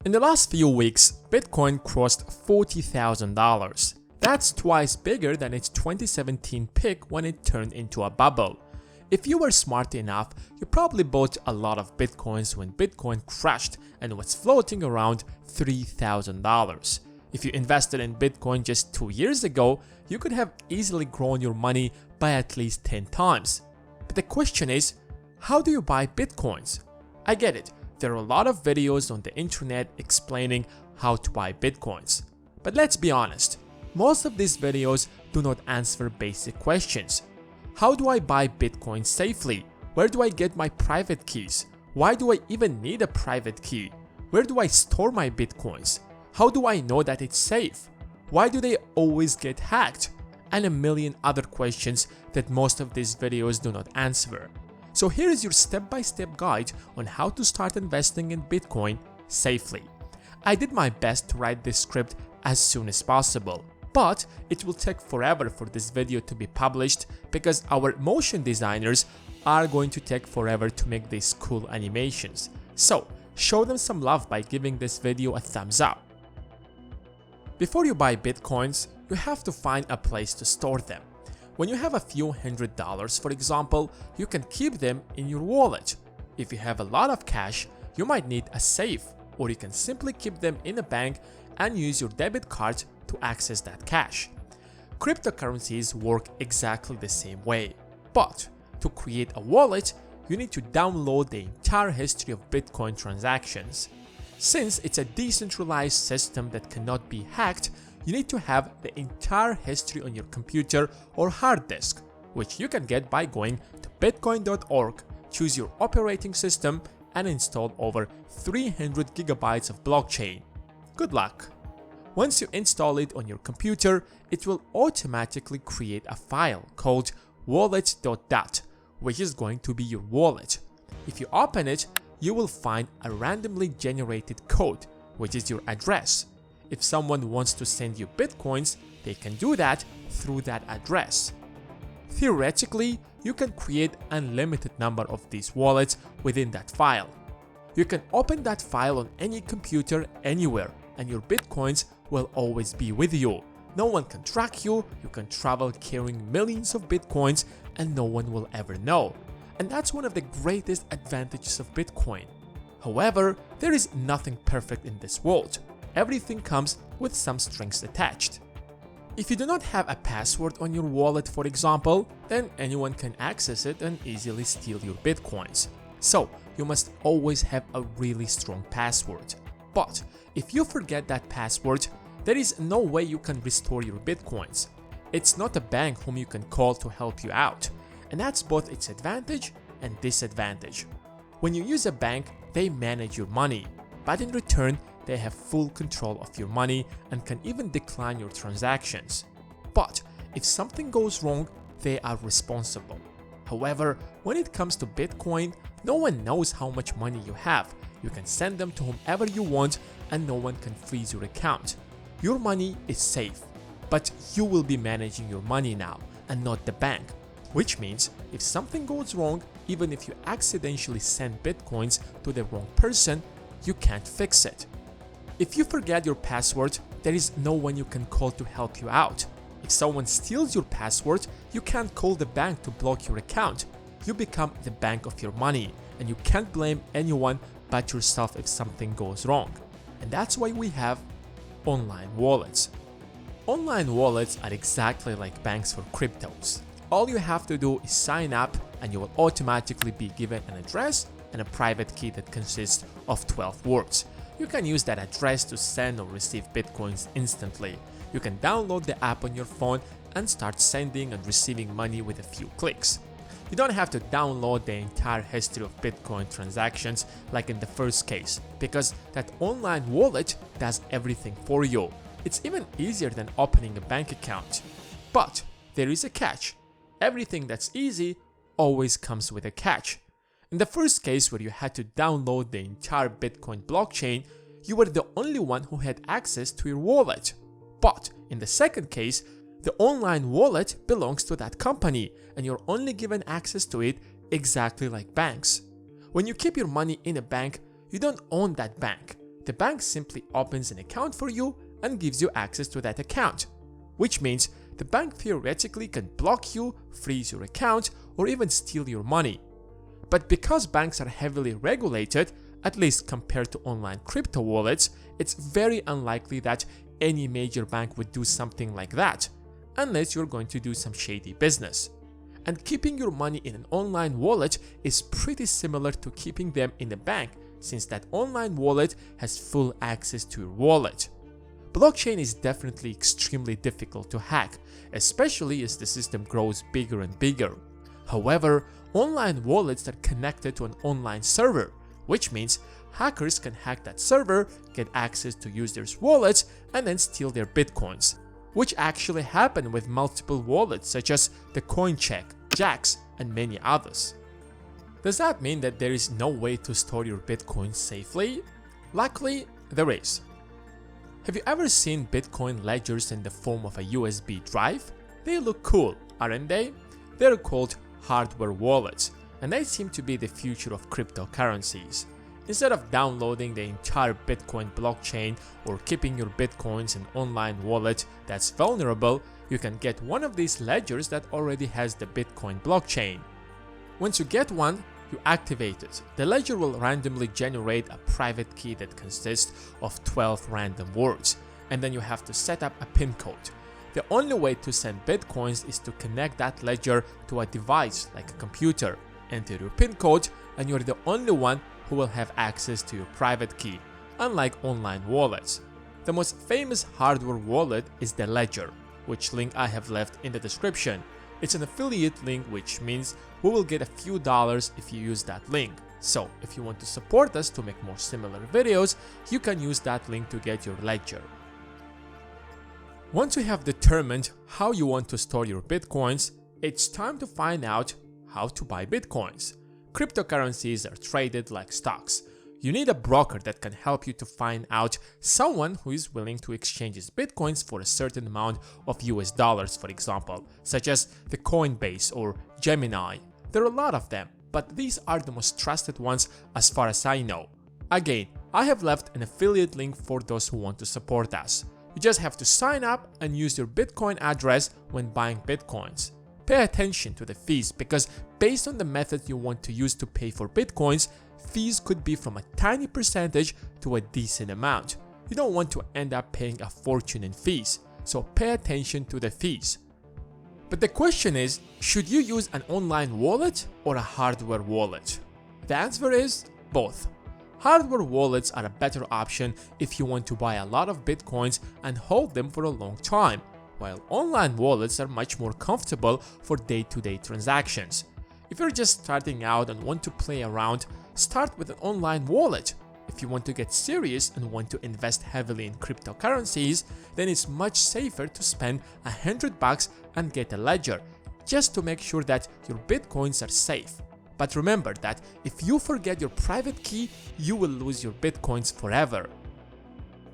In the last few weeks, Bitcoin crossed $40,000. That's twice bigger than its 2017 peak when it turned into a bubble. If you were smart enough, you probably bought a lot of Bitcoins when Bitcoin crashed and was floating around $3,000. If you invested in Bitcoin just 2 years ago, you could have easily grown your money by at least 10 times. But the question is, how do you buy Bitcoins? I get it. There are a lot of videos on the internet explaining how to buy Bitcoins. But let's be honest, most of these videos do not answer basic questions. How do I buy Bitcoin safely? Where do I get my private keys? Why do I even need a private key? Where do I store my Bitcoins? How do I know that it's safe? Why do they always get hacked? And a million other questions that most of these videos do not answer. So here is your step-by-step guide on how to start investing in Bitcoin safely. I did my best to write this script as soon as possible, but it will take forever for this video to be published because our motion designers are going to take forever to make these cool animations. So show them some love by giving this video a thumbs up. Before you buy Bitcoins, you have to find a place to store them. When you have a few $100s, for example, you can keep them in your wallet. If you have a lot of cash, you might need a safe, or you can simply keep them in a bank and use your debit card to access that cash. Cryptocurrencies work exactly the same way, but to create a wallet, you need to download the entire history of Bitcoin transactions. Since it's a decentralized system that cannot be hacked, you need to have the entire history on your computer or hard disk, which you can get by going to bitcoin.org, choose your operating system, and install over 300 gigabytes of blockchain. Good luck! Once you install it on your computer, it will automatically create a file called wallet.dat, which is going to be your wallet. If you open it, you will find a randomly generated code, which is your address. If someone wants to send you Bitcoins, they can do that through that address. Theoretically, you can create unlimited number of these wallets within that file. You can open that file on any computer anywhere, and your Bitcoins will always be with you. No one can track you, you can travel carrying millions of Bitcoins, and no one will ever know. And that's one of the greatest advantages of Bitcoin. However, there is nothing perfect in this world. Everything comes with some strings attached. If you do not have a password on your wallet, for example, then anyone can access it and easily steal your Bitcoins. So you must always have a really strong password. But if you forget that password, there is no way you can restore your Bitcoins. It's not a bank whom you can call to help you out, and that's both its advantage and disadvantage. When you use a bank, they manage your money, but in return, they have full control of your money and can even decline your transactions. But if something goes wrong, they are responsible. However, when it comes to Bitcoin, no one knows how much money you have. You can send them to whomever you want and no one can freeze your account. Your money is safe, but you will be managing your money now and not the bank. Which means if something goes wrong, even if you accidentally send Bitcoins to the wrong person, you can't fix it. If you forget your password, there is no one you can call to help you out. If someone steals your password, you can't call the bank to block your account. You become the bank of your money, and you can't blame anyone but yourself if something goes wrong. And that's why we have online wallets. Online wallets are exactly like banks for cryptos. All you have to do is sign up and you will automatically be given an address and a private key that consists of 12 words. You can use that address to send or receive Bitcoins instantly. You can download the app on your phone and start sending and receiving money with a few clicks. You don't have to download the entire history of Bitcoin transactions like in the first case, because that online wallet does everything for you. It's even easier than opening a bank account. But there is a catch. Everything that's easy always comes with a catch. In the first case where you had to download the entire Bitcoin blockchain, you were the only one who had access to your wallet. But in the second case, the online wallet belongs to that company and you're only given access to it exactly like banks. When you keep your money in a bank, you don't own that bank. The bank simply opens an account for you and gives you access to that account, which means the bank theoretically can block you, freeze your account, or even steal your money. But because banks are heavily regulated, at least compared to online crypto wallets, it's very unlikely that any major bank would do something like that, unless you're going to do some shady business. And keeping your money in an online wallet is pretty similar to keeping them in a bank, since that online wallet has full access to your wallet. Blockchain is definitely extremely difficult to hack, especially as the system grows bigger and bigger. However, online wallets are connected to an online server, which means hackers can hack that server, get access to users' wallets, and then steal their bitcoins, which actually happen with multiple wallets such as the Coincheck, Jaxx, and many others. Does that mean that there is no way to store your bitcoins safely? Luckily, there is. Have you ever seen Bitcoin ledgers in the form of a USB drive? They look cool, aren't they? They're called hardware wallets, and they seem to be the future of cryptocurrencies. Instead of downloading the entire Bitcoin blockchain or keeping your Bitcoins in an online wallet that's vulnerable, you can get one of these ledgers that already has the Bitcoin blockchain. Once you get one, you activate it. The ledger will randomly generate a private key that consists of 12 random words, and then you have to set up a PIN code. The only way to send Bitcoins is to connect that ledger to a device like a computer. Enter your PIN code, and you're the only one who will have access to your private key, unlike online wallets. The most famous hardware wallet is the Ledger, which link I have left in the description. It's an affiliate link, which means we will get a few dollars if you use that link. So if you want to support us to make more similar videos, you can use that link to get your Ledger. Once you have determined how you want to store your Bitcoins, it's time to find out how to buy Bitcoins. Cryptocurrencies are traded like stocks. You need a broker that can help you to find out someone who is willing to exchange his Bitcoins for a certain amount of US dollars, for example, such as the Coinbase or Gemini. There are a lot of them, but these are the most trusted ones as far as I know. Again, I have left an affiliate link for those who want to support us. You just have to sign up and use your Bitcoin address when buying Bitcoins. Pay attention to the fees, because based on the method you want to use to pay for Bitcoins, fees could be from a tiny percentage to a decent amount. You don't want to end up paying a fortune in fees, so pay attention to the fees. But the question is, should you use an online wallet or a hardware wallet? The answer is both. Hardware wallets are a better option if you want to buy a lot of Bitcoins and hold them for a long time, while online wallets are much more comfortable for day-to-day transactions. If you're just starting out and want to play around, start with an online wallet. If you want to get serious and want to invest heavily in cryptocurrencies, then it's much safer to spend $100 and get a ledger, just to make sure that your Bitcoins are safe. But remember that if you forget your private key, you will lose your Bitcoins forever.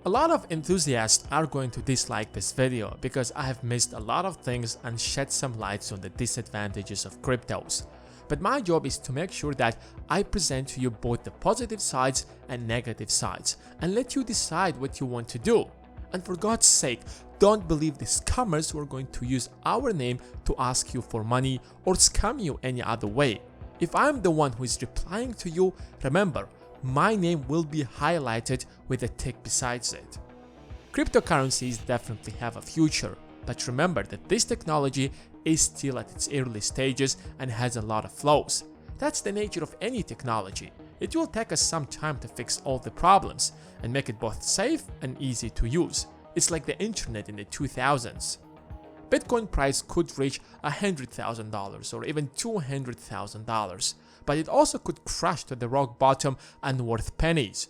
A lot of enthusiasts are going to dislike this video because I have missed a lot of things and shed some lights on the disadvantages of cryptos. But my job is to make sure that I present to you both the positive sides and negative sides and let you decide what you want to do. And for God's sake, don't believe the scammers who are going to use our name to ask you for money or scam you any other way. If I'm the one who is replying to you, remember, my name will be highlighted with a tick besides it. Cryptocurrencies definitely have a future, but remember that this technology is still at its early stages and has a lot of flaws. That's the nature of any technology. It will take us some time to fix all the problems and make it both safe and easy to use. It's like the internet in the 2000s. Bitcoin price could reach $100,000 or even $200,000, but it also could crash to the rock bottom and worth pennies.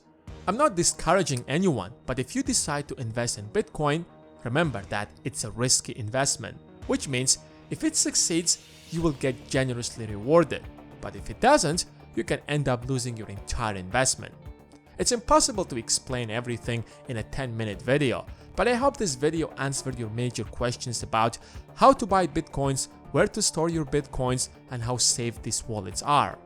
I'm not discouraging anyone, but if you decide to invest in Bitcoin, remember that it's a risky investment, which means if it succeeds, you will get generously rewarded, but if it doesn't, you can end up losing your entire investment. It's impossible to explain everything in a 10-minute video, but I hope this video answered your major questions about how to buy Bitcoins, where to store your Bitcoins, and how safe these wallets are.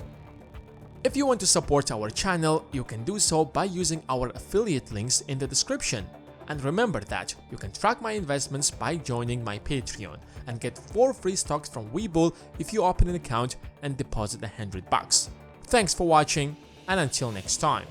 If you want to support our channel, you can do so by using our affiliate links in the description. And remember that you can track my investments by joining my Patreon and get 4 free stocks from Webull if you open an account and deposit $100. Thanks for watching, and until next time.